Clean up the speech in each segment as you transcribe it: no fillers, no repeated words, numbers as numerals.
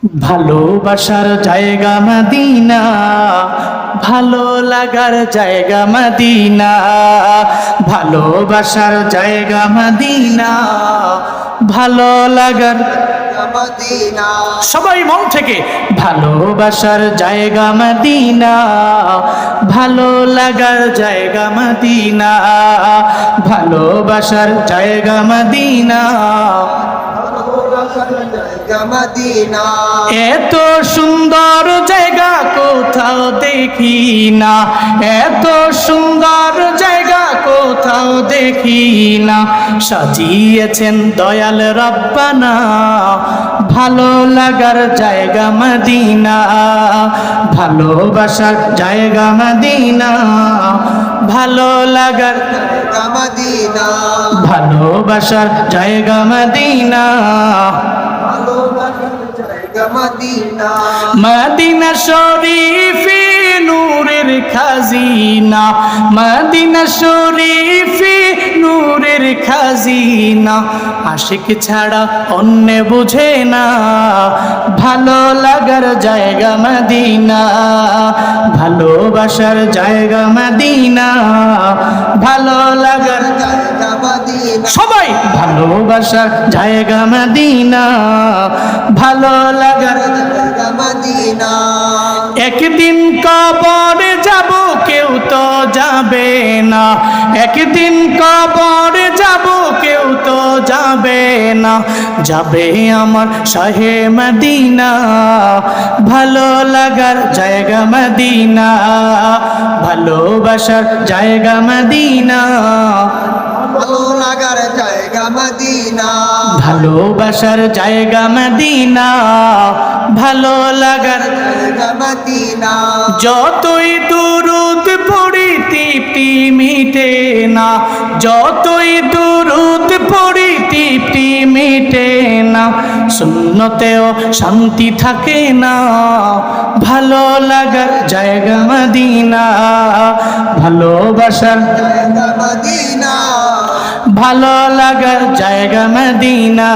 ভালোবাসার জায়গা মদিনা, ভালো লাগার জায়গা মদিনা, ভালোবাসার জায়গা মদিনা, ভালো লাগার মদিনা। সবাই মন থেকে ভালোবাসার জায়গা মদিনা, ভালো লাগার জায়গা মদিনা, ভালোবাসার জায়গা মদিনা। এত সুন্দর জায়গা কোথাও দেখি না, এত সুন্দর জায়গা কোথাও দেখি না, সাজিয়েছেন দয়াল রব্বানা, ভালো লাগার জায়গা মদিনা, ভালোবাসার জায়গা মদিনা, ভালো লাগার জায়গা মদিনা, ভালোবাসার জায়গা মদিনা, মদিনা শরীফে নূরের খাজিনা, মদিনা শরীফে নূরের খাজিনা, আশিক ছাড়া অন্য বুঝে না, ভালো লাগার জায়গা মদিনা, ভালোবাসার জায়গা মদিনা, ভালো লাগার জায়গা মদিনা। সবাই ভালোবাসার জায়গা মদিনা, ভালো লাগার জায়গা মদিনা। একদিন কবরে যাব কেউ তো যাবে না, একদিন কবরে যাব কেউ তো যাবে না, যাবে আমার শাহে মদিনা, ভালো লাগার জায়গা মদিনা, ভালোবাসার জায়গা মদিনা, ভালো লাগার জায়গা মদিনা, ভালোবাসার জায়গা মদিনা, ভালো লাগার জায়গা মদিনা। যতই দুরূদ পড়ি তৃপ্তি মিটে না, যতই দুরূদ পড়ি তৃপ্তি মিটে না, সুন্নতেও শান্তি থাকে না, ভালো লাগার জায়গা মদিনা, ভালোবাসার জায়গা মদিনা, ভালো লাগার জায়গা মদিনা,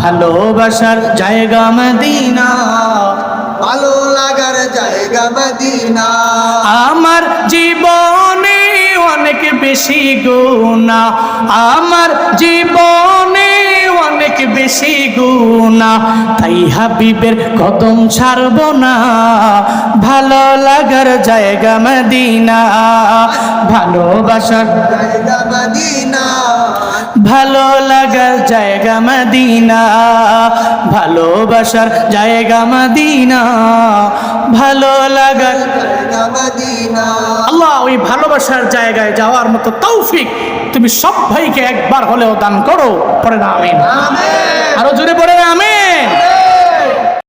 ভালোবাসার জায়গা মদিনা, ভালো লাগার জায়গা মদিনা। আমার জীবনে অনেক বেশি গুনাহ, আমার জীবনে অনেক বেশি গুনাহ, তাই হাবিবের কদম ছাড়ব না, ভালো লাগার জায়গা মদিনা, ভালোবাসার জায়গা মদিনা, ভালো লাগার জায়গা মদিনা, ভালোবাসার জায়গা মদিনা, ভালো লাগার জায়গা মদিনা। আল্লাহ ওই ভালোবাসার জায়গায় যাওয়ার মতো তৌফিক তুমি সব ভাইকে একবার হলেও দান করো, পড়ে না আমিন। আরো জোরে পড়ে